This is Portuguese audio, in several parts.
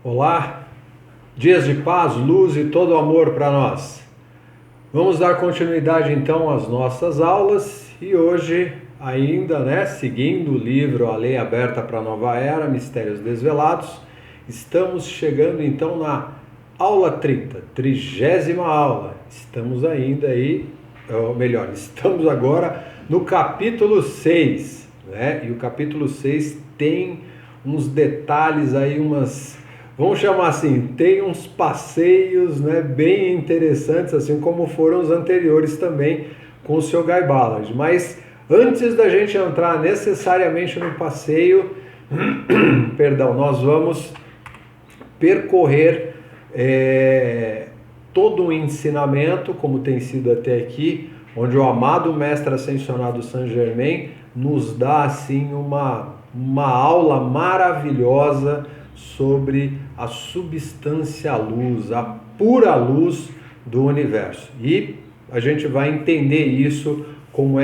Olá, dias de paz, luz e todo amor para nós. Vamos dar continuidade então às nossas aulas e hoje ainda, seguindo o livro A Lei Aberta para a Nova Era, Mistérios Desvelados, estamos chegando então na aula 30, 30ª aula. Estamos ainda aí, ou melhor, estamos agora no capítulo 6, E o capítulo 6 tem uns detalhes aí, vamos chamar assim, tem uns passeios, bem interessantes, assim como foram os anteriores também com o Sr. Guy Ballard. Mas antes da gente entrar necessariamente no passeio, perdão, nós vamos percorrer todo o ensinamento, como tem sido até aqui, onde o amado Mestre Ascensionado Saint Germain nos dá assim uma aula maravilhosa sobre a substância luz, a pura luz do universo. E a gente vai entender isso, como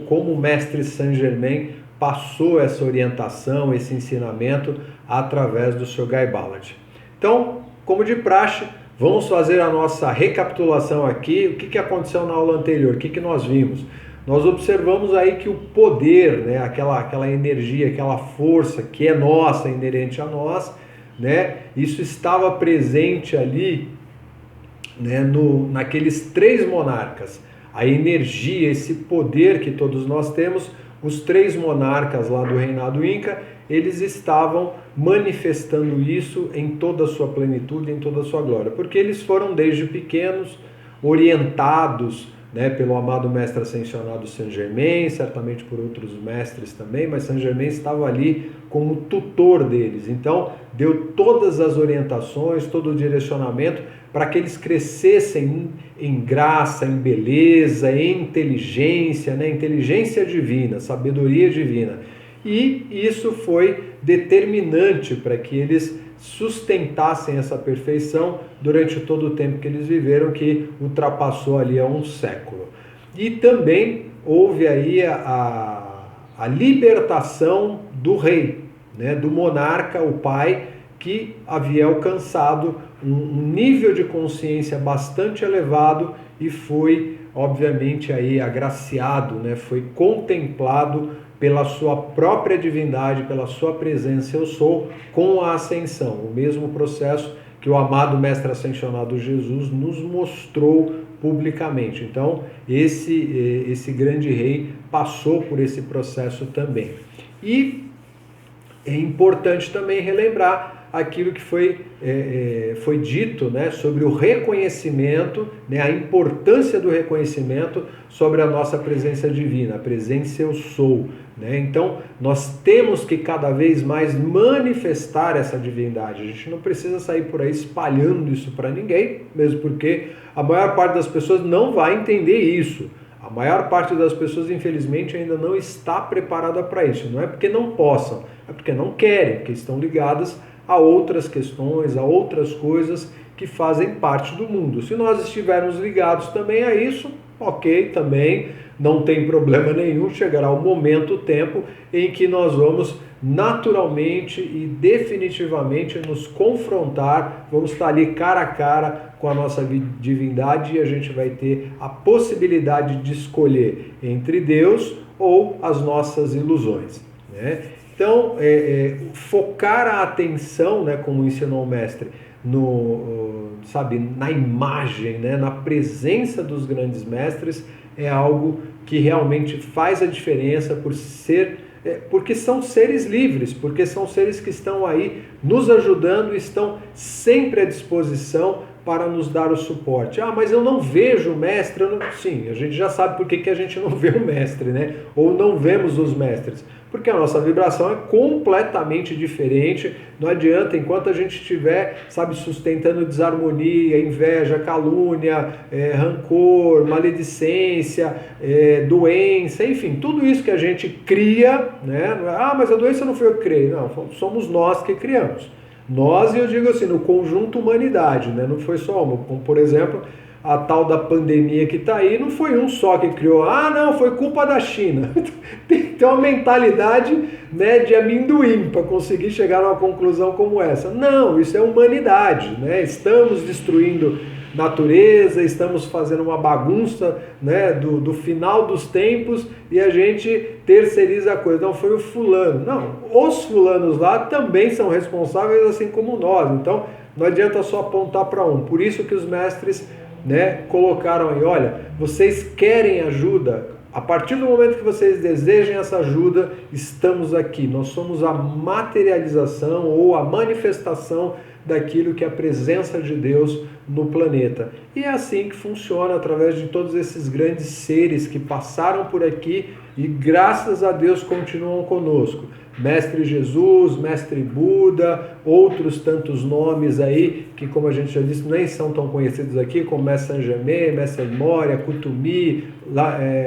o Mestre Saint Germain passou essa orientação, esse ensinamento através do Sr. Guy Ballard. Então, como de praxe, vamos fazer a nossa recapitulação aqui. O que aconteceu na aula anterior? O que nós vimos? Nós observamos aí que o poder, aquela energia, aquela força que é nossa, inerente a nós, isso estava presente ali, naqueles três monarcas. A energia, esse poder que todos nós temos, os três monarcas lá do reinado Inca, eles estavam manifestando isso em toda a sua plenitude, em toda a sua glória, porque eles foram desde pequenos orientados pelo amado Mestre Ascensionado Saint Germain, certamente por outros mestres também, mas Saint Germain estava ali como tutor deles. Então, deu todas as orientações, todo o direcionamento para que eles crescessem em graça, em beleza, em inteligência, inteligência divina, sabedoria divina. E isso foi determinante para que eles sustentassem essa perfeição durante todo o tempo que eles viveram, que ultrapassou ali a um século. E também houve aí a libertação do rei, do monarca, o pai, que havia alcançado um nível de consciência bastante elevado e foi, obviamente, aí agraciado, foi contemplado pela sua própria divindade, pela sua presença eu sou, com a ascensão, o mesmo processo que o amado Mestre Ascensionado Jesus nos mostrou publicamente. Então, esse grande rei passou por esse processo também. E é importante também relembrar aquilo que foi dito sobre o reconhecimento, a importância do reconhecimento sobre a nossa presença divina, a presença eu sou. Então, nós temos que cada vez mais manifestar essa divindade. A gente não precisa sair por aí espalhando isso para ninguém, mesmo porque a maior parte das pessoas não vai entender isso. A maior parte das pessoas, infelizmente, ainda não está preparada para isso. Não é porque não possam, é porque não querem, porque estão ligadas a outras questões, a outras coisas que fazem parte do mundo. Se nós estivermos ligados também a isso, ok, também não tem problema nenhum, chegará o momento, o tempo em que nós vamos naturalmente e definitivamente nos confrontar, vamos estar ali cara a cara com a nossa divindade e a gente vai ter a possibilidade de escolher entre Deus ou as nossas ilusões, Então, focar a atenção, como ensinou o mestre, na imagem, na presença dos grandes mestres, é algo que realmente faz a diferença porque são seres livres, porque são seres que estão aí nos ajudando, estão sempre à disposição para nos dar o suporte. Mas eu não vejo o mestre. Sim, a gente já sabe por que a gente não vê o mestre, ou não vemos os mestres. Porque a nossa vibração é completamente diferente. Não adianta, enquanto a gente estiver, sustentando desarmonia, inveja, calúnia, rancor, maledicência, doença, enfim, tudo isso que a gente cria, mas a doença não foi eu que criei. Não, somos nós que criamos. Nós, e eu digo assim, no conjunto humanidade, não foi só uma. Como, por exemplo, a tal da pandemia que está aí, não foi um só que criou, não, foi culpa da China. Tem que ter uma mentalidade, né, de amendoim para conseguir chegar numa conclusão como essa. Não, isso é humanidade, né? Estamos destruindo natureza, estamos fazendo uma bagunça, né, do final dos tempos e a gente terceiriza a coisa. Não, foi o fulano. Não, os fulanos lá também são responsáveis assim como nós. Então, não adianta só apontar para um. Por isso que os mestres, né, colocaram aí, olha, vocês querem ajuda? A partir do momento que vocês desejem essa ajuda, estamos aqui. Nós somos a materialização ou a manifestação daquilo que é a presença de Deus no planeta. E é assim que funciona, através de todos esses grandes seres que passaram por aqui e graças a Deus continuam conosco. Mestre Jesus, Mestre Buda, outros tantos nomes aí, que como a gente já disse, nem são tão conhecidos aqui, como Mestre Saint-Germain, Mestre Moria, Kutumi,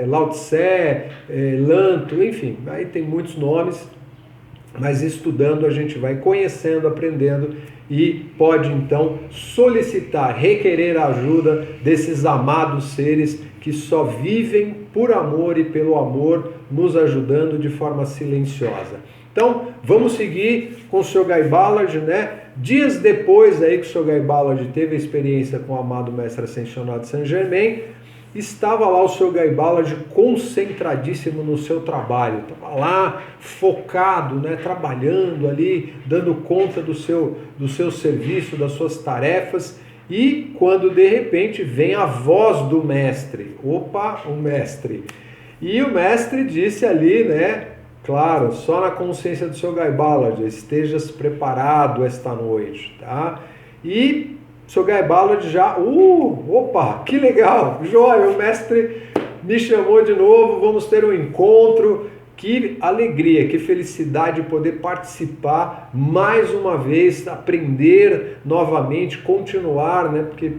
Lao Tse, Lanto, enfim, aí tem muitos nomes, mas estudando a gente vai conhecendo, aprendendo e pode então solicitar, requerer a ajuda desses amados seres que só vivem por amor e pelo amor, nos ajudando de forma silenciosa. Então, vamos seguir com o Sr. Guy Ballard, né? Dias depois aí que o Sr. Guy Ballard teve a experiência com o amado Mestre Ascensionado Saint-Germain, estava lá o Sr. Guy Ballard concentradíssimo no seu trabalho, estava lá focado, né, trabalhando ali, dando conta do seu serviço, das suas tarefas, e quando de repente vem a voz do mestre, o mestre, e o mestre disse ali, né, claro, só na consciência do Sr. Guy Ballard, estejas preparado esta noite, tá? E o Sr. Guy Ballard já, que legal, joia, o mestre me chamou de novo, vamos ter um encontro, que alegria, que felicidade poder participar mais uma vez, aprender novamente, continuar, né, porque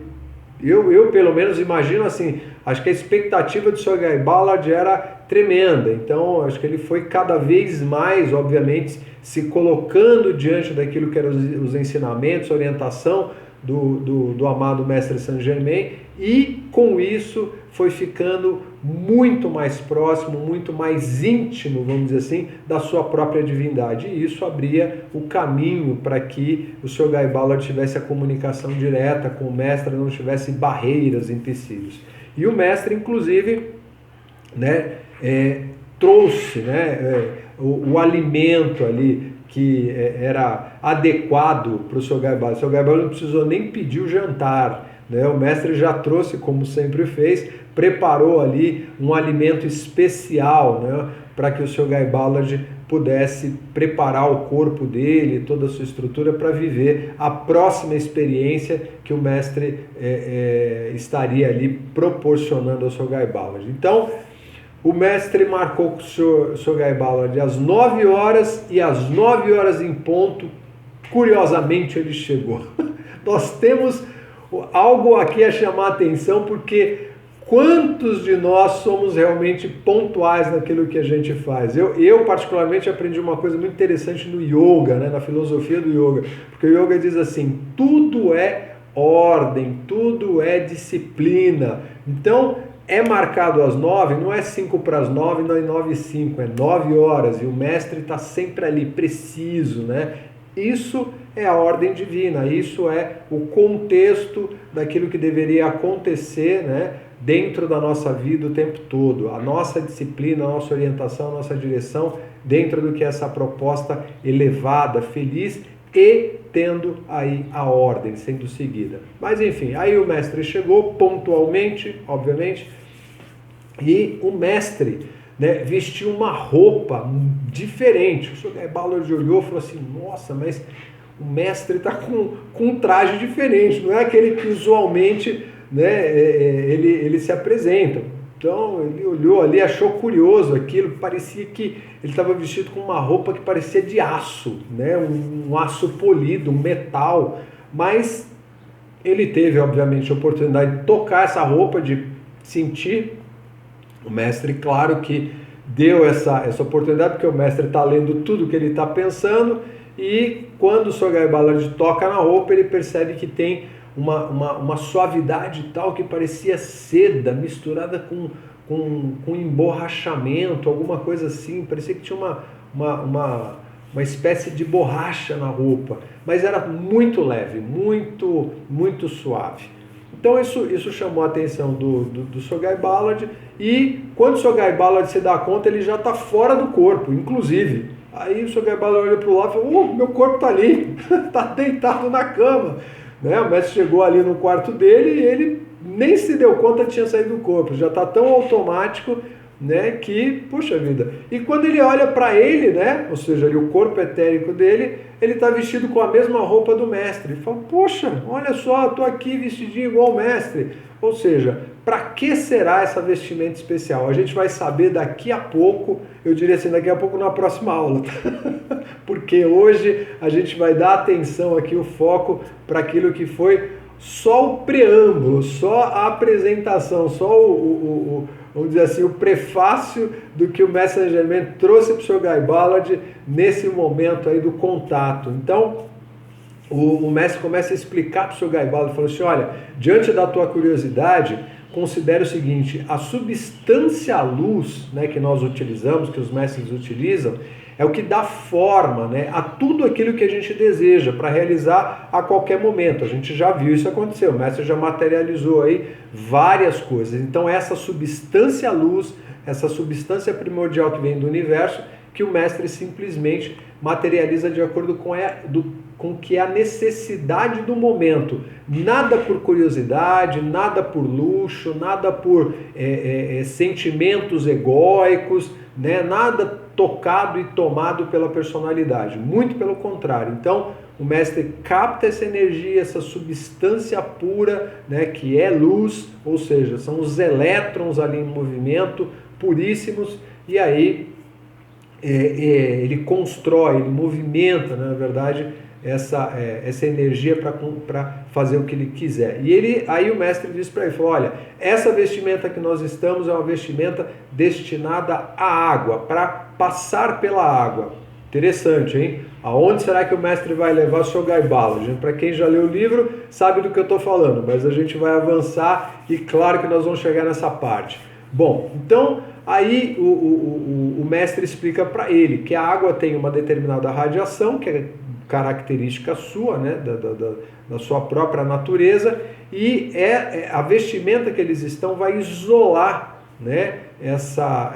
eu pelo menos imagino assim, acho que a expectativa do Sr. Guy Ballard era tremenda, então acho que ele foi cada vez mais, obviamente, se colocando diante daquilo que eram os ensinamentos, orientação, do amado Mestre Saint-Germain, e com isso foi ficando muito mais próximo, muito mais íntimo, vamos dizer assim, da sua própria divindade. E isso abria o caminho para que o Sr. Guy Ballard tivesse a comunicação direta com o mestre, não tivesse barreiras, empecilhos. E o mestre, inclusive, né, trouxe, né, o alimento ali, que era adequado para o Sr. Guy Ballard. O Sr. Guy Ballard não precisou nem pedir o jantar, né? O mestre já trouxe, como sempre fez, preparou ali um alimento especial, né, para que o Sr. Guy Ballard pudesse preparar o corpo dele, toda a sua estrutura para viver a próxima experiência que o mestre estaria ali proporcionando ao Sr. Guy Ballard. Então, o mestre marcou com o Sr. Guy Ballard às 9 horas e às 9 horas em ponto, curiosamente, ele chegou. Nós temos algo aqui a chamar a atenção, porque quantos de nós somos realmente pontuais naquilo que a gente faz? Eu particularmente aprendi uma coisa muito interessante no yoga, né, na filosofia do yoga, porque o yoga diz assim, tudo é ordem, tudo é disciplina. Então, é marcado às 9, não é 5 para as 9, não é 9 e 5, é 9 horas, e o mestre está sempre ali, preciso, né? Isso é a ordem divina, isso é o contexto daquilo que deveria acontecer, né, dentro da nossa vida o tempo todo, a nossa disciplina, a nossa orientação, a nossa direção, dentro do que é essa proposta elevada, feliz, e tendo aí a ordem sendo seguida. Mas enfim, aí o mestre chegou pontualmente, obviamente, e o mestre, né, vestiu uma roupa diferente. O Sr. Guy Ballard olhou e falou assim, nossa, mas o mestre está com um traje diferente, não é aquele que usualmente, né, ele se apresenta. Então ele olhou ali, achou curioso aquilo, parecia que ele estava vestido com uma roupa que parecia de aço, né? Um aço polido, um metal, mas ele teve obviamente a oportunidade de tocar essa roupa, de sentir. O mestre, claro que deu essa oportunidade, porque o mestre está lendo tudo que ele está pensando, e quando o Sr. Guy Ballard toca na roupa, ele percebe que tem uma suavidade tal que parecia seda misturada com emborrachamento, alguma coisa assim, parecia que tinha uma espécie de borracha na roupa, mas era muito leve, muito suave. Então isso chamou a atenção do Sr. Guy Ballard, e quando o Sr. Guy Ballard se dá conta, ele já está fora do corpo, inclusive. Aí o Sr. Guy Ballard olha para o lado e fala, meu corpo está ali, está deitado na cama. Né? O mestre chegou ali no quarto dele e ele nem se deu conta que tinha saído do corpo, já está tão automático, né, que, puxa vida. E quando ele olha para ele, né, ou seja, ali, o corpo etérico dele, ele está vestido com a mesma roupa do mestre. Ele fala, poxa, olha só, estou aqui vestidinho igual o mestre. Ou seja, para que será essa vestimenta especial? A gente vai saber daqui a pouco, eu diria assim, daqui a pouco na próxima aula. Porque hoje a gente vai dar atenção aqui, o foco para aquilo que foi só o preâmbulo, só a apresentação, só vamos dizer assim, o prefácio do que o Mestre Saint Germain trouxe para o Sr. Guy Ballard nesse momento aí do contato. Então, o mestre começa a explicar para o Sr. Guy Ballard, falou assim, olha, diante da tua curiosidade, considere o seguinte, a substância luz, né, que nós utilizamos, que os mestres utilizam, é o que dá forma, né, a tudo aquilo que a gente deseja para realizar a qualquer momento. A gente já viu isso acontecer, o mestre já materializou aí várias coisas. Então essa substância luz, essa substância primordial que vem do universo, que o mestre simplesmente materializa de acordo com o que é a necessidade do momento. Nada por curiosidade, nada por luxo, nada por sentimentos egóicos, né? Nada tocado e tomado pela personalidade, muito pelo contrário. Então, o mestre capta essa energia, essa substância pura, né, que é luz, ou seja, são os elétrons ali em movimento, puríssimos, e aí ele constrói, ele movimenta, né, na verdade, essa energia para fazer o que ele quiser. E aí o mestre diz para ele, falou, olha, essa vestimenta que nós estamos é uma vestimenta destinada à água, para passar pela água. Interessante, hein? Aonde será que o mestre vai levar o Sr. Guy Ballard? Para quem já leu o livro, sabe do que eu estou falando, mas a gente vai avançar e claro que nós vamos chegar nessa parte. Bom, então aí o mestre explica para ele que a água tem uma determinada radiação, que é característica sua, né, da sua própria natureza, e a vestimenta que eles estão vai isolar, né, essa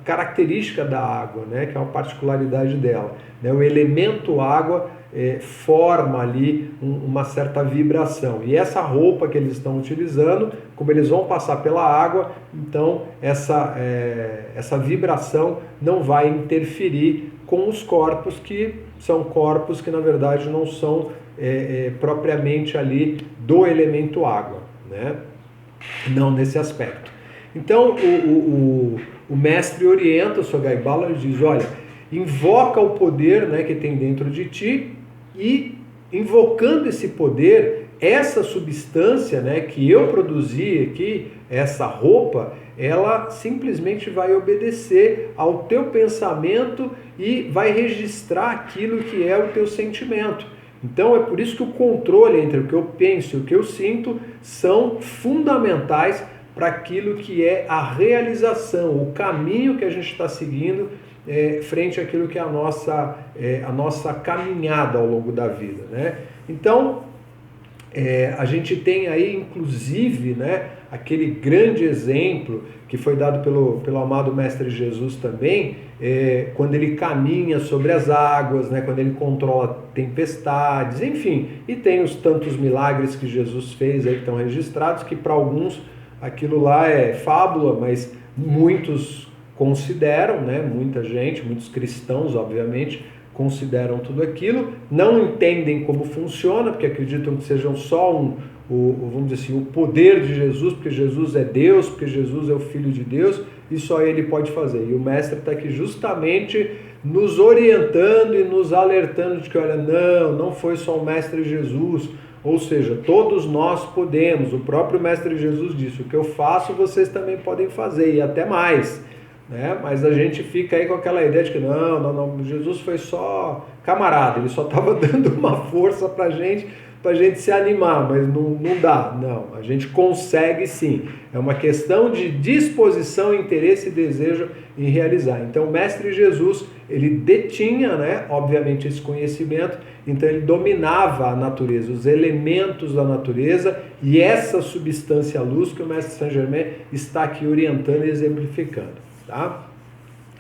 característica da água, né, que é uma particularidade dela. Né, o elemento água forma ali uma certa vibração, e essa roupa que eles estão utilizando, como eles vão passar pela água, então essa vibração não vai interferir com os corpos, que são corpos que na verdade não são propriamente ali do elemento água, né? Não nesse aspecto. Então o mestre orienta, o Sr. Guy Ballard diz, olha, invoca o poder, né, que tem dentro de ti, e invocando esse poder, essa substância, né, que eu produzi aqui, essa roupa, ela simplesmente vai obedecer ao teu pensamento e vai registrar aquilo que é o teu sentimento. Então é por isso que o controle entre o que eu penso e o que eu sinto são fundamentais para aquilo que é a realização, o caminho que a gente está seguindo frente àquilo que é a nossa caminhada ao longo da vida, né? Então, a gente tem aí, inclusive, né, aquele grande exemplo que foi dado pelo amado Mestre Jesus também, quando ele caminha sobre as águas, né, quando ele controla tempestades, enfim, e tem os tantos milagres que Jesus fez aí que estão registrados, que para alguns aquilo lá é fábula, mas muitos consideram, né, muita gente, muitos cristãos, obviamente, consideram tudo aquilo, não entendem como funciona, porque acreditam que sejam só vamos dizer assim, o poder de Jesus, porque Jesus é Deus, porque Jesus é o Filho de Deus, e só Ele pode fazer. E o Mestre está aqui justamente nos orientando e nos alertando de que, olha, não foi só o Mestre Jesus, ou seja, todos nós podemos, o próprio Mestre Jesus disse, o que eu faço vocês também podem fazer, e até mais. Né? Mas a gente fica aí com aquela ideia de que não, Jesus foi só camarada, ele só estava dando uma força para a gente, para a gente se animar, mas não dá. Não, a gente consegue sim. É uma questão de disposição, interesse e desejo em realizar. Então o Mestre Jesus, ele detinha, né, obviamente, esse conhecimento, então ele dominava a natureza, os elementos da natureza e essa substância luz que o Mestre Saint Germain está aqui orientando e exemplificando. Tá?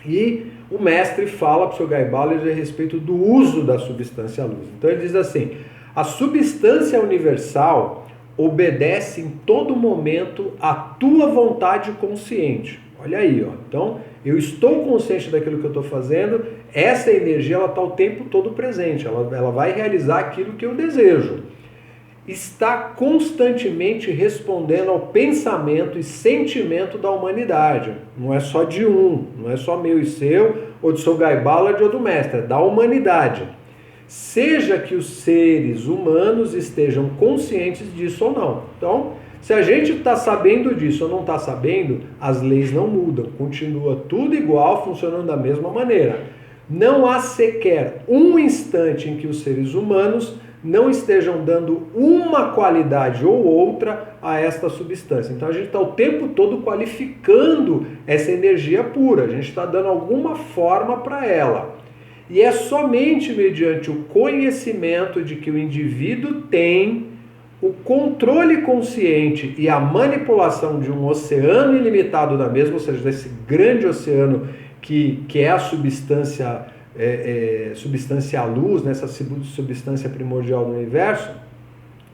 E o mestre fala para o seu Guy Ballard a respeito do uso da substância luz. Então ele diz assim: a substância universal obedece em todo momento à tua vontade consciente. Olha aí, ó. Então eu estou consciente daquilo que eu estou fazendo, essa energia ela está o tempo todo presente, ela vai realizar aquilo que eu desejo. Está constantemente respondendo ao pensamento e sentimento da humanidade. Não é só de um, não é só meu e seu, ou do seu Guy Ballard ou do mestre, é da humanidade. Seja que os seres humanos estejam conscientes disso ou não. Então, se a gente está sabendo disso ou não está sabendo, as leis não mudam, continua tudo igual, funcionando da mesma maneira. Não há sequer um instante em que os seres humanos não estejam dando uma qualidade ou outra a esta substância. Então a gente está o tempo todo qualificando essa energia pura, a gente está dando alguma forma para ela. E é somente mediante o conhecimento de que o indivíduo tem o controle consciente e a manipulação de um oceano ilimitado da mesma, ou seja, desse grande oceano que é a substância luz, nessa substância primordial do universo,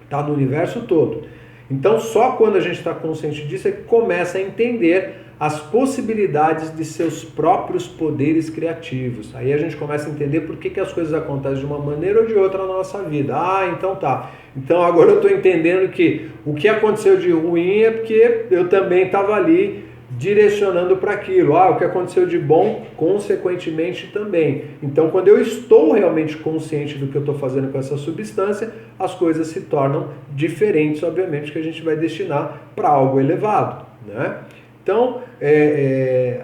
está no universo todo. Então só quando a gente está consciente disso é que começa a entender as possibilidades de seus próprios poderes criativos. Aí a gente começa a entender por que as coisas acontecem de uma maneira ou de outra na nossa vida. Ah, então tá. Então agora eu estou entendendo que o que aconteceu de ruim é porque eu também estava ali direcionando para aquilo. Ah, o que aconteceu de bom, consequentemente também. Então, quando eu estou realmente consciente do que eu estou fazendo com essa substância, as coisas se tornam diferentes, obviamente, que a gente vai destinar para algo elevado, né? Então,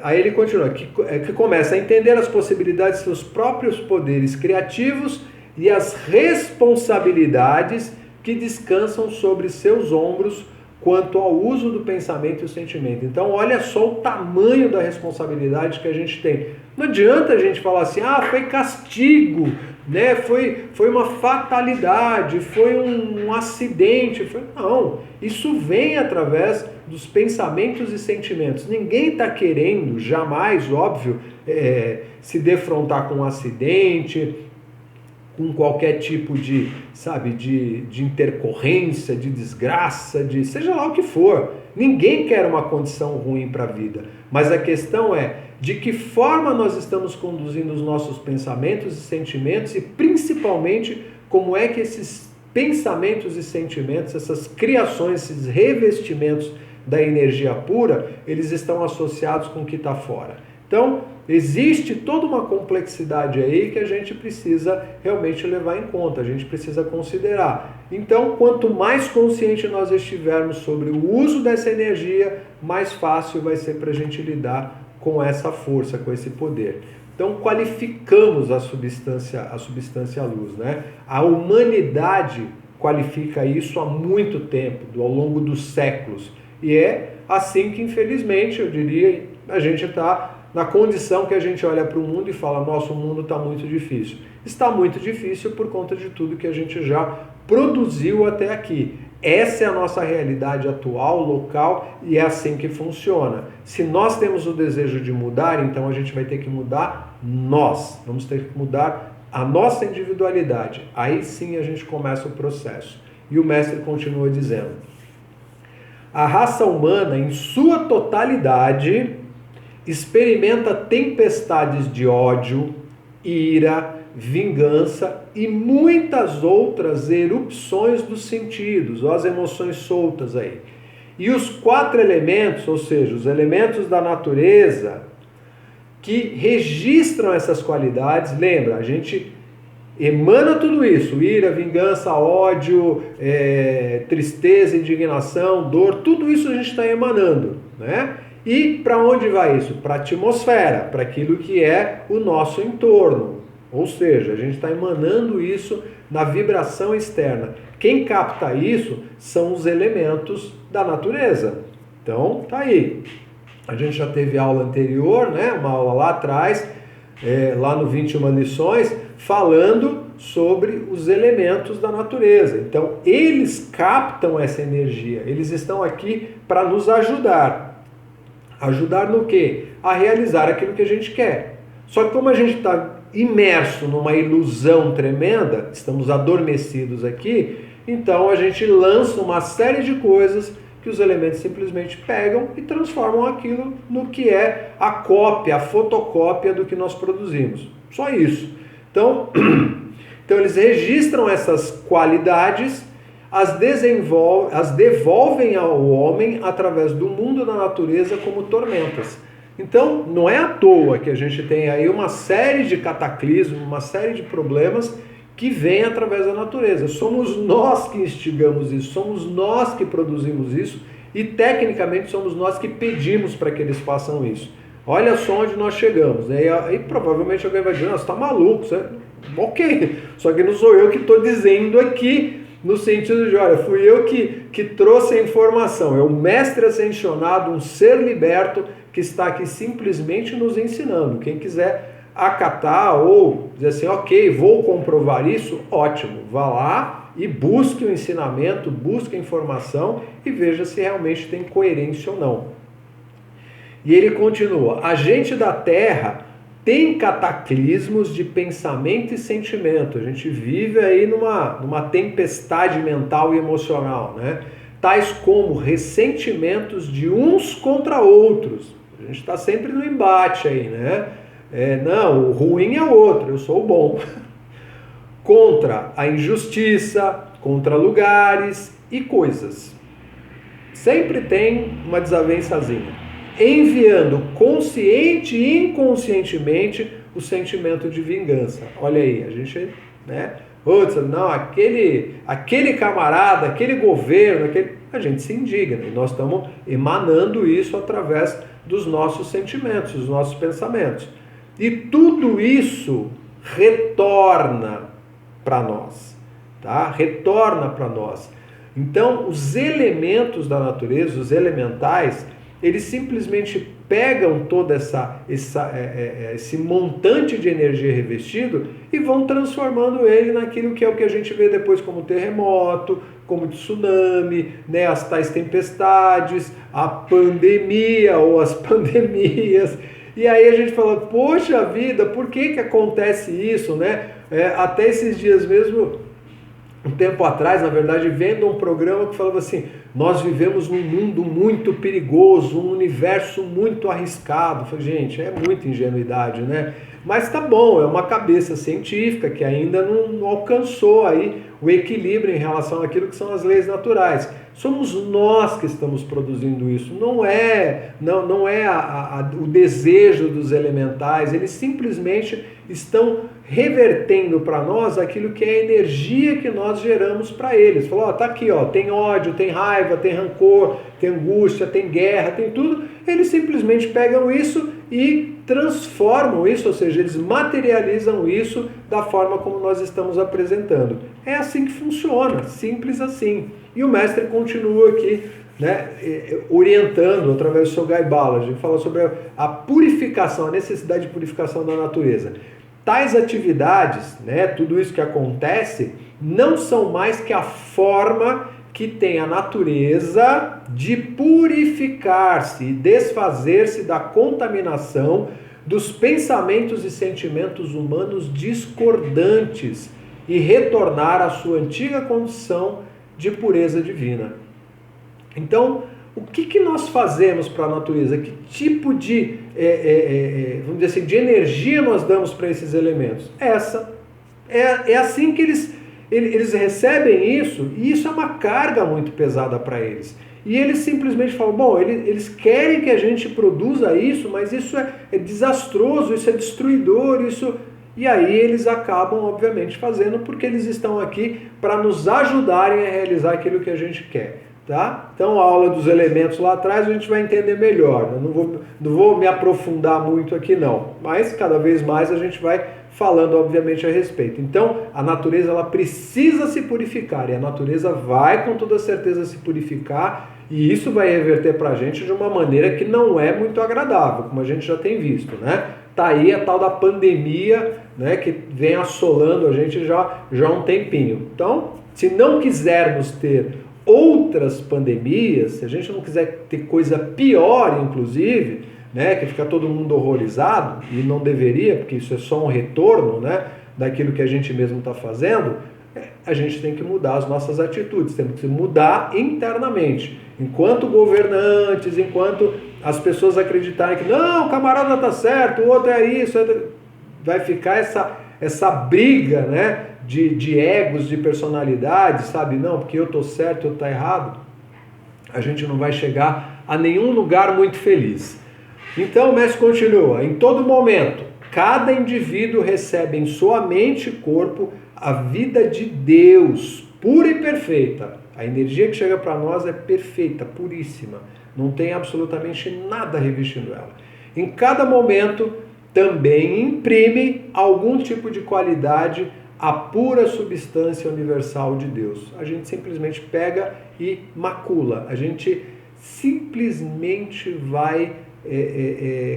aí ele continua, que começa a entender as possibilidades de seus próprios poderes criativos e as responsabilidades que descansam sobre seus ombros quanto ao uso do pensamento e o sentimento. Então, olha só o tamanho da responsabilidade que a gente tem. Não adianta a gente falar assim, ah, foi castigo, né? Foi uma fatalidade, foi um acidente. Não, isso vem através dos pensamentos e sentimentos. Ninguém está querendo, jamais, óbvio, se defrontar com um acidente, com qualquer tipo de intercorrência, de desgraça, de seja lá o que for. Ninguém quer uma condição ruim para a vida. Mas a questão é de que forma nós estamos conduzindo os nossos pensamentos e sentimentos e principalmente como é que esses pensamentos e sentimentos, essas criações, esses revestimentos da energia pura, eles estão associados com o que está fora. Então, existe toda uma complexidade aí que a gente precisa realmente levar em conta, a gente precisa considerar. Então, quanto mais consciente nós estivermos sobre o uso dessa energia, mais fácil vai ser para a gente lidar com essa força, com esse poder. Então, qualificamos a substância luz, né? A humanidade qualifica isso há muito tempo, ao longo dos séculos. E é assim que, infelizmente, eu diria, a gente está na condição que a gente olha para o mundo e fala, nosso mundo está muito difícil. Está muito difícil por conta de tudo que a gente já produziu até aqui. Essa é a nossa realidade atual, local, e é assim que funciona. Se nós temos o desejo de mudar, então a gente vai ter que mudar nós. Vamos ter que mudar a nossa individualidade. Aí sim a gente começa o processo. E o mestre continua dizendo, a raça humana, em sua totalidade, experimenta tempestades de ódio, ira, vingança e muitas outras erupções dos sentidos, ó, as emoções soltas aí. E os 4 elementos, ou seja, os elementos da natureza que registram essas qualidades, lembra, a gente emana tudo isso, ira, vingança, ódio, tristeza, indignação, dor, tudo isso a gente está emanando, né? E para onde vai isso? Para a atmosfera, para aquilo que é o nosso entorno. Ou seja, a gente está emanando isso na vibração externa. Quem capta isso são os elementos da natureza. Então, tá aí. A gente já teve aula anterior, né? Uma aula lá atrás, lá no 21 lições, falando sobre os elementos da natureza. Então, eles captam essa energia. Eles estão aqui para nos ajudar. Ajudar no quê? A realizar aquilo que a gente quer. Só que como a gente está imerso numa ilusão tremenda, estamos adormecidos aqui, então a gente lança uma série de coisas que os elementos simplesmente pegam e transformam aquilo no que é a cópia, a fotocópia do que nós produzimos. Só isso. Então eles registram essas qualidades, as devolvem ao homem através do mundo da natureza como tormentas. Então, não é à toa que a gente tem aí uma série de cataclismos, uma série de problemas que vêm através da natureza. Somos nós que instigamos isso, somos nós que produzimos isso e, tecnicamente, somos nós que pedimos para que eles façam isso. Olha só onde nós chegamos. Né? E provavelmente alguém vai dizer, não, você está maluco. Você... Ok, só que não sou eu que estou dizendo aqui, no sentido de, olha, fui eu que trouxe a informação. É o mestre ascensionado, um ser liberto, que está aqui simplesmente nos ensinando. Quem quiser acatar ou dizer assim, ok, vou comprovar isso, ótimo. Vá lá e busque o ensinamento, busque a informação e veja se realmente tem coerência ou não. E ele continua, a gente da Terra tem cataclismos de pensamento e sentimento. A gente vive aí numa tempestade mental e emocional, né? Tais como ressentimentos de uns contra outros. A gente está sempre no embate aí, né? Não, o ruim é o outro, eu sou o bom. Contra a injustiça, contra lugares e coisas. Sempre tem uma desavençazinha. Enviando consciente e inconscientemente o sentimento de vingança. Olha aí, a gente, né? Não, aquele camarada, aquele governo, a gente se indigna. E nós estamos emanando isso através dos nossos sentimentos, dos nossos pensamentos. E tudo isso retorna para nós, tá? Retorna para nós. Então, os elementos da natureza, os elementais, eles simplesmente pegam todo esse montante de energia revestido e vão transformando ele naquilo que é o que a gente vê depois como terremoto, como tsunami, né, as tais tempestades, a pandemia ou as pandemias. E aí a gente fala, poxa vida, por que acontece isso, né? Até esses dias mesmo, um tempo atrás, na verdade, vendo um programa que falava assim, nós vivemos num mundo muito perigoso, um universo muito arriscado. Eu falei, gente, é muita ingenuidade, né? Mas tá bom, é uma cabeça científica que ainda não alcançou aí o equilíbrio em relação àquilo que são as leis naturais. Somos nós que estamos produzindo isso, não é o desejo dos elementais, eles simplesmente estão revertendo para nós aquilo que é a energia que nós geramos para eles. Falou, tá aqui, tem ódio, tem raiva, tem rancor, tem angústia, tem guerra, tem tudo. Eles simplesmente pegam isso e transformam isso, ou seja, eles materializam isso da forma como nós estamos apresentando. É assim que funciona, simples assim. E o mestre continua aqui, né, orientando através do seu Guy Ballard, fala sobre a purificação, a necessidade de purificação da natureza. Tais atividades, né, tudo isso que acontece, não são mais que a forma que tem a natureza de purificar-se e desfazer-se da contaminação dos pensamentos e sentimentos humanos discordantes e retornar à sua antiga condição de pureza divina. Então, o que nós fazemos para a natureza? Que tipo de, vamos dizer assim, de energia nós damos para esses elementos? Essa. É assim que eles recebem isso, e isso é uma carga muito pesada para eles. E eles simplesmente falam, bom, eles querem que a gente produza isso, mas isso é desastroso, isso é destruidor, isso... E aí eles acabam, obviamente, fazendo, porque eles estão aqui para nos ajudarem a realizar aquilo que a gente quer. Tá? Então a aula dos elementos lá atrás a gente vai entender melhor. Eu não vou me aprofundar muito aqui não, mas cada vez mais a gente vai falando obviamente a respeito. Então, a natureza ela precisa se purificar, e a natureza vai com toda certeza se purificar, e isso vai reverter para a gente de uma maneira que não é muito agradável, como a gente já tem visto, né? Tá aí a tal da pandemia, né, que vem assolando a gente já há um tempinho. Então, se não quisermos ter outras pandemias, se a gente não quiser ter coisa pior, inclusive, né, que fica todo mundo horrorizado, e não deveria, porque isso é só um retorno, né, daquilo que a gente mesmo está fazendo, a gente tem que mudar as nossas atitudes, temos que mudar internamente. Enquanto governantes, enquanto as pessoas acreditarem que não, o camarada está certo, o outro é isso, vai ficar essa briga, né, de egos, de personalidades, sabe? Não, porque eu estou certo, eu estou errado. A gente não vai chegar a nenhum lugar muito feliz. Então o mestre continua, em todo momento, cada indivíduo recebe em sua mente e corpo a vida de Deus, pura e perfeita. A energia que chega para nós é perfeita, puríssima. Não tem absolutamente nada revestindo ela. Em cada momento, também imprime algum tipo de qualidade à pura substância universal de Deus. A gente simplesmente pega e macula. A gente simplesmente vai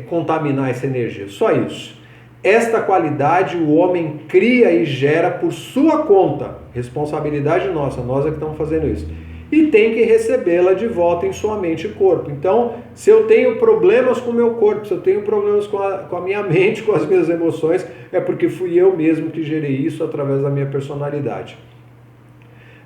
contaminar essa energia. Só isso. Esta qualidade o homem cria e gera por sua conta. Responsabilidade nossa, nós é que estamos fazendo isso. E tem que recebê-la de volta em sua mente e corpo. Então, se eu tenho problemas com o meu corpo, se eu tenho problemas com a minha mente, com as minhas emoções, é porque fui eu mesmo que gerei isso através da minha personalidade.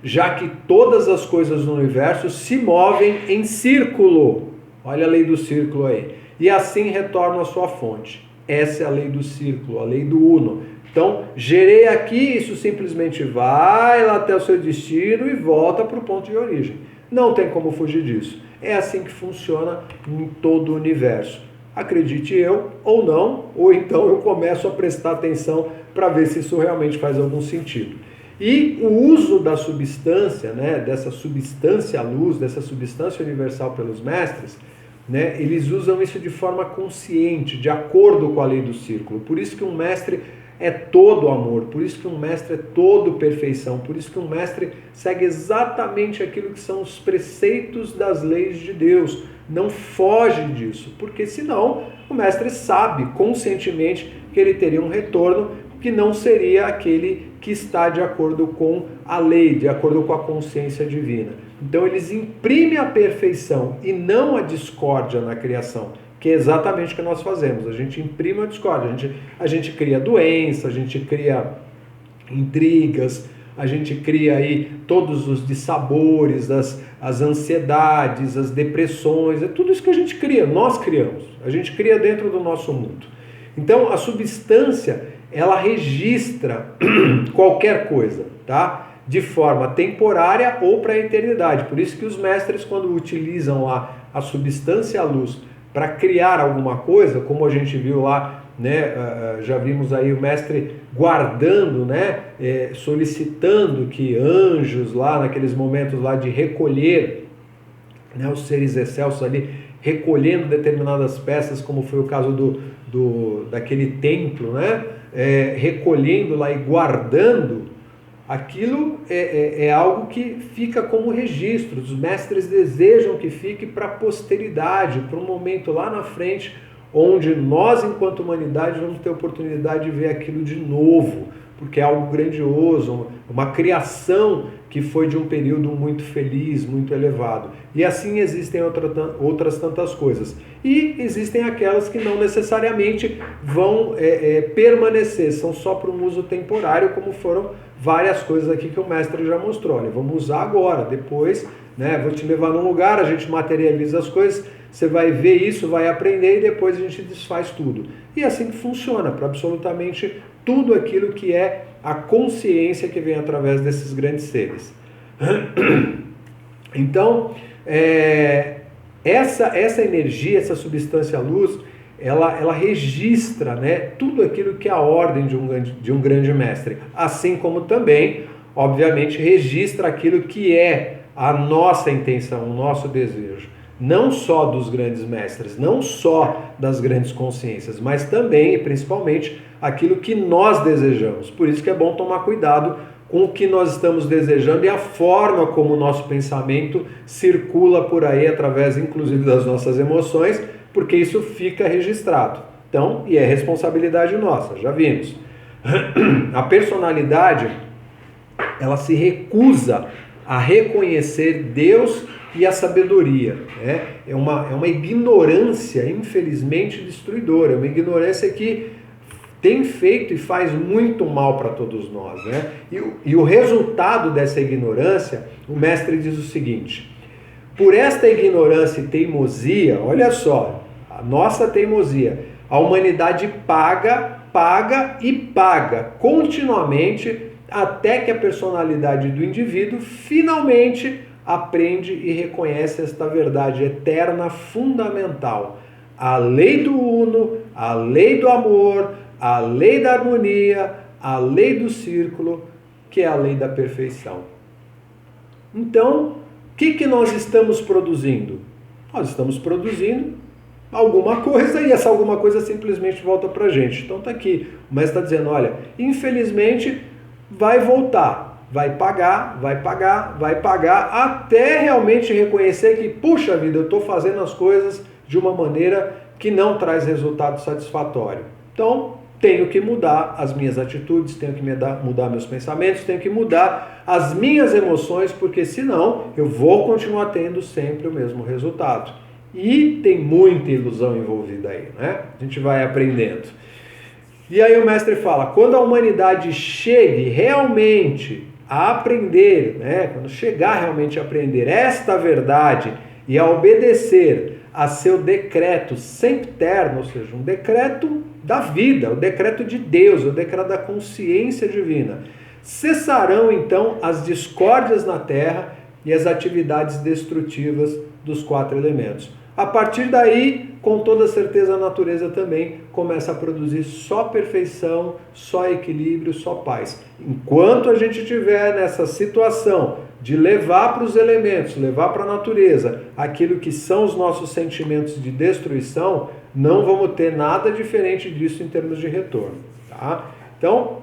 Já que todas as coisas no universo se movem em círculo. Olha a lei do círculo aí. E assim retornam à sua fonte. Essa é a lei do círculo, a lei do uno. Então, gerei aqui, isso simplesmente vai lá até o seu destino e volta para o ponto de origem. Não tem como fugir disso. É assim que funciona em todo o universo. Acredite eu ou não, ou então eu começo a prestar atenção para ver se isso realmente faz algum sentido. E o uso da substância, né, dessa substância luz, dessa substância universal pelos mestres, né, eles usam isso de forma consciente, de acordo com a lei do círculo. Por isso que um mestre é todo amor, por isso que um mestre é todo perfeição, por isso que um mestre segue exatamente aquilo que são os preceitos das leis de Deus, não foge disso, porque senão o mestre sabe conscientemente que ele teria um retorno que não seria aquele que está de acordo com a lei, de acordo com a consciência divina. Então eles imprimem a perfeição e não a discórdia na criação, que é exatamente o que nós fazemos. A gente imprime a discórdia, a gente cria doença, a gente cria intrigas, a gente cria aí todos os dissabores, as ansiedades, as depressões, é tudo isso que a gente cria, nós criamos, a gente cria dentro do nosso mundo. Então a substância, ela registra qualquer coisa, tá? De forma temporária ou para a eternidade. Por isso que os mestres, quando utilizam a substância, a luz, para criar alguma coisa, como a gente viu lá, né, já vimos aí o mestre guardando, né, solicitando que anjos lá, naqueles momentos lá de recolher, né, os seres excelsos ali, recolhendo determinadas peças, como foi o caso daquele templo, né, recolhendo lá e guardando, aquilo é algo que fica como registro. Os mestres desejam que fique para a posteridade, para um momento lá na frente, onde nós, enquanto humanidade, vamos ter a oportunidade de ver aquilo de novo, porque é algo grandioso, uma criação que foi de um período muito feliz, muito elevado. E assim existem outras tantas coisas. E existem aquelas que não necessariamente vão permanecer, são só para um uso temporário, como foram várias coisas aqui que o mestre já mostrou. Olha, vamos usar agora, depois, né, vou te levar num lugar, a gente materializa as coisas, você vai ver isso, vai aprender e depois a gente desfaz tudo. E é assim que funciona para absolutamente tudo aquilo que é a consciência que vem através desses grandes seres. Então, essa energia, essa substância luz, ela registra, né, tudo aquilo que é a ordem de um grande mestre, assim como também, obviamente, registra aquilo que é a nossa intenção, o nosso desejo. não só dos grandes mestres, não só das grandes consciências, mas também e principalmente aquilo que nós desejamos. Por isso que é bom tomar cuidado com o que nós estamos desejando e a forma como o nosso pensamento circula por aí através inclusive das nossas emoções, porque isso fica registrado. Então, e é responsabilidade nossa, já vimos. A personalidade, ela se recusa a reconhecer Deus e a sabedoria. Né? É uma ignorância, infelizmente, destruidora. É uma ignorância que tem feito e faz muito mal para todos nós. Né? E o resultado dessa ignorância, o mestre diz o seguinte: por esta ignorância e teimosia, olha só, a nossa teimosia, a humanidade paga continuamente até que a personalidade do indivíduo finalmente aprende e reconhece esta verdade eterna, fundamental. A lei do uno, a lei do amor, a lei da harmonia, a lei do círculo, que é a lei da perfeição. Então, o que nós estamos produzindo? Nós estamos produzindo alguma coisa e essa alguma coisa simplesmente volta para a gente. Então está aqui, o mestre está dizendo, olha, infelizmente vai voltar, vai pagar, até realmente reconhecer que, puxa vida, eu estou fazendo as coisas de uma maneira que não traz resultado satisfatório. Então, tenho que mudar as minhas atitudes, tenho que mudar meus pensamentos, tenho que mudar as minhas emoções, porque senão eu vou continuar tendo sempre o mesmo resultado. E tem muita ilusão envolvida aí, né? A gente vai aprendendo. E aí o mestre fala, quando a humanidade chegue realmente a aprender, né? Quando chegar realmente a aprender esta verdade e a obedecer a seu decreto sempiterno, ou seja, um decreto da vida, o decreto de Deus, o decreto da consciência divina, cessarão então as discórdias na Terra e as atividades destrutivas dos 4 elementos. A partir daí, com toda certeza, a natureza também começa a produzir só perfeição, só equilíbrio, só paz. Enquanto a gente estiver nessa situação de levar para os elementos, levar para a natureza aquilo que são os nossos sentimentos de destruição, não vamos ter nada diferente disso em termos de retorno. Tá? Então,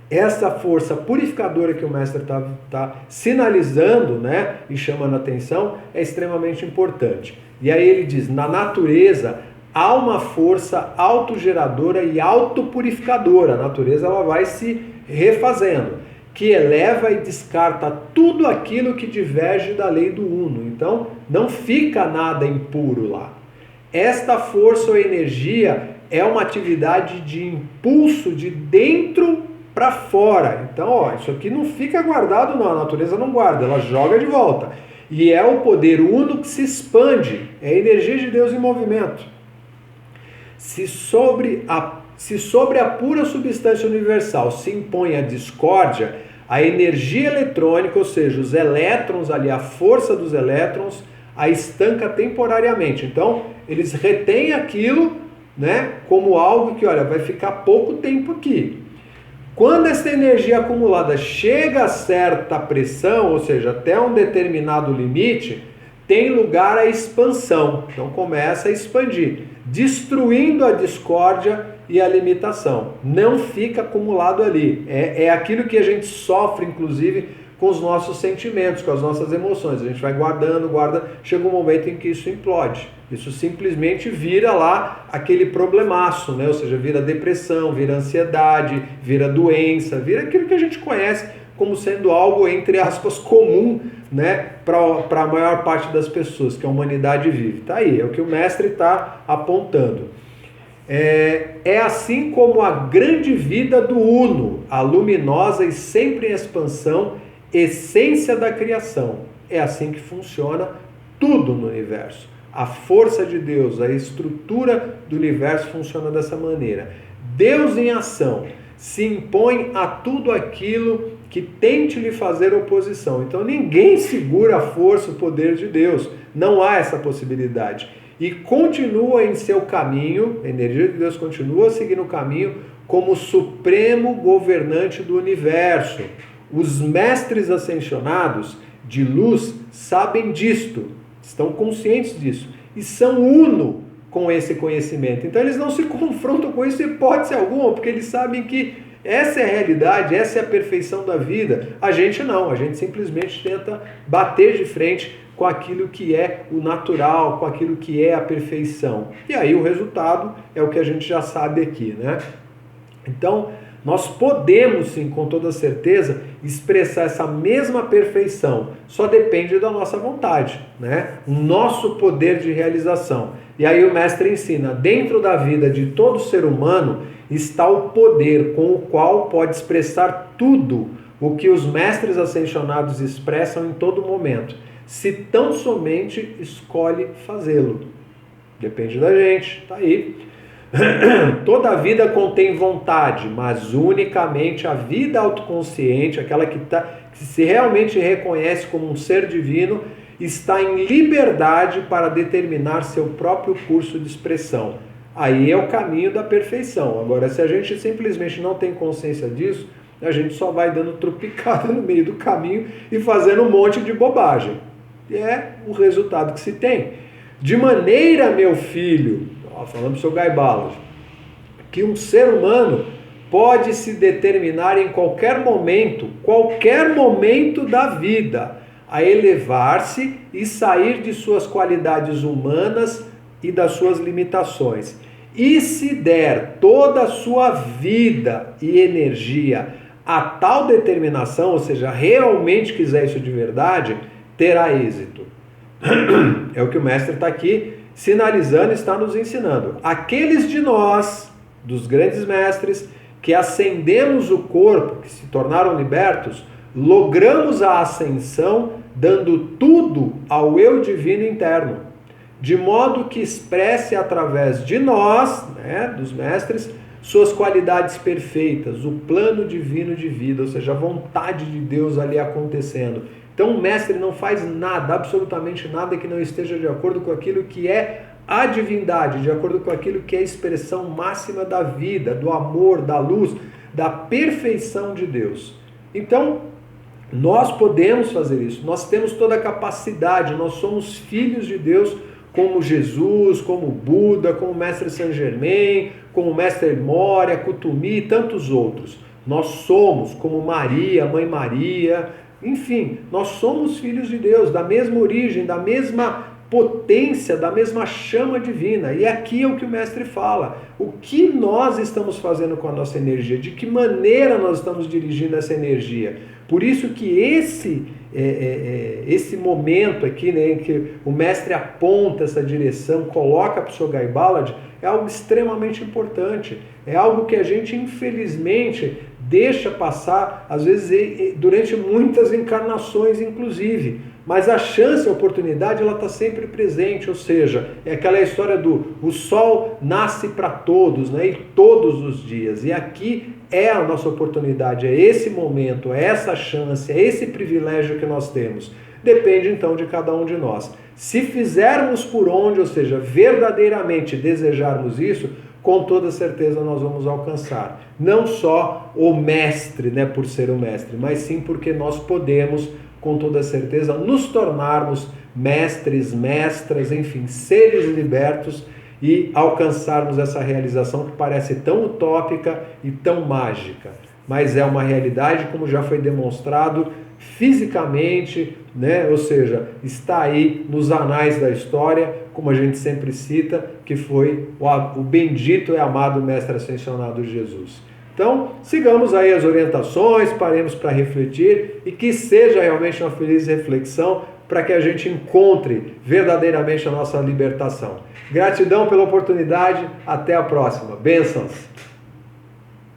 essa força purificadora que o mestre está sinalizando, né, e chamando a atenção é extremamente importante. E aí ele diz, na natureza há uma força autogeradora e autopurificadora. A natureza ela vai se refazendo, que eleva e descarta tudo aquilo que diverge da lei do uno. Então não fica nada impuro lá. Esta força ou energia é uma atividade de impulso de dentro para fora. Então, ó, isso aqui não fica guardado não, a natureza não guarda, ela joga de volta. E é o poder uno que se expande, é a energia de Deus em movimento. Se sobre a pura substância universal se impõe a discórdia, a energia eletrônica, ou seja, os elétrons ali, a força dos elétrons, a estanca temporariamente. Então, eles retêm aquilo, né, como algo que, olha, vai ficar pouco tempo aqui. Quando essa energia acumulada chega a certa pressão, ou seja, até um determinado limite, tem lugar a expansão. Então começa a expandir, destruindo a discórdia e a limitação. Não fica acumulado ali. É aquilo que a gente sofre, inclusive, com os nossos sentimentos, com as nossas emoções. A gente vai guardando, chega um momento em que isso implode. Isso simplesmente vira lá aquele problemaço, né? Ou seja, vira depressão, vira ansiedade, vira doença, vira aquilo que a gente conhece como sendo algo, entre aspas, comum, né? Para a maior parte das pessoas que a humanidade vive. Tá aí, é o que o mestre está apontando. É assim como a grande vida do Uno, a luminosa e sempre em expansão, essência da criação. É assim que funciona tudo no universo. A força de Deus, a estrutura do universo funciona dessa maneira. Deus em ação se impõe a tudo aquilo que tente lhe fazer oposição. Então ninguém segura a força, o poder de Deus. Não há essa possibilidade. E continua em seu caminho, a energia de Deus continua seguindo o caminho como supremo governante do universo. Os mestres ascensionados de luz sabem disto estão conscientes disso e são uno com esse conhecimento. Então eles não se confrontam com isso em hipótese alguma, porque eles sabem que essa é a realidade, essa é a perfeição da vida. A gente não, a gente simplesmente tenta bater de frente com aquilo que é o natural, com aquilo que é a perfeição. E aí o resultado é o que a gente já sabe aqui, né? Então, nós podemos sim, com toda certeza, expressar essa mesma perfeição, só depende da nossa vontade, né? O nosso poder de realização. E aí o mestre ensina, dentro da vida de todo ser humano está o poder com o qual pode expressar tudo o que os mestres ascensionados expressam em todo momento, se tão somente escolhe fazê-lo. Depende da gente, tá aí. Toda vida contém vontade, mas unicamente a vida autoconsciente, aquela que se realmente reconhece como um ser divino, está em liberdade para determinar seu próprio curso de expressão. Aí é o caminho da perfeição. Agora, se a gente simplesmente não tem consciência disso, a gente só vai dando tropicada no meio do caminho e fazendo um monte de bobagem. E é o resultado que se tem. De maneira, meu filho, falando para o seu Guy Ballard, que um ser humano pode se determinar em qualquer momento da vida, a elevar-se e sair de suas qualidades humanas e das suas limitações. E se der toda a sua vida e energia a tal determinação, ou seja, realmente quiser isso de verdade, terá êxito. É o que o mestre está aqui sinalizando, está nos ensinando. Aqueles de nós, dos grandes mestres, que ascendemos o corpo, que se tornaram libertos, logramos a ascensão dando tudo ao eu divino interno, de modo que expresse através de nós, né, dos mestres, suas qualidades perfeitas, o plano divino de vida, ou seja, a vontade de Deus ali acontecendo. Então o mestre não faz nada, absolutamente nada que não esteja de acordo com aquilo que é a divindade, de acordo com aquilo que é a expressão máxima da vida, do amor, da luz, da perfeição de Deus. Então, nós podemos fazer isso, nós temos toda a capacidade, nós somos filhos de Deus, como Jesus, como Buda, como o Mestre Saint Germain, como o Mestre Moria, Kutumi e tantos outros. Nós somos como Maria, Mãe Maria, enfim, nós somos filhos de Deus, da mesma origem, da mesma potência, da mesma chama divina. E aqui é o que o mestre fala. O que nós estamos fazendo com a nossa energia? De que maneira nós estamos dirigindo essa energia? Por isso que esse momento aqui, né, em que o mestre aponta essa direção, coloca para o Sr. Guy Ballard, é algo extremamente importante. É algo que a gente, infelizmente, deixa passar, às vezes, durante muitas encarnações, inclusive. Mas a chance, a oportunidade, ela está sempre presente, ou seja, é aquela história do o sol nasce para todos, né, e todos os dias. E aqui é a nossa oportunidade, é esse momento, é essa chance, é esse privilégio que nós temos. Depende então de cada um de nós. Se fizermos por onde, ou seja, verdadeiramente desejarmos isso, com toda certeza nós vamos alcançar. Não só o mestre, né, por ser o mestre, mas sim porque nós podemos, com toda certeza, nos tornarmos mestres, mestras, enfim, seres libertos e alcançarmos essa realização que parece tão utópica e tão mágica. Mas é uma realidade, como já foi demonstrado fisicamente, né? Ou seja, está aí nos anais da história, como a gente sempre cita, que foi o bendito e amado Mestre Ascensionado Jesus. Então, sigamos aí as orientações, paremos para refletir e que seja realmente uma feliz reflexão para que a gente encontre verdadeiramente a nossa libertação. Gratidão pela oportunidade, até a próxima. Bênçãos!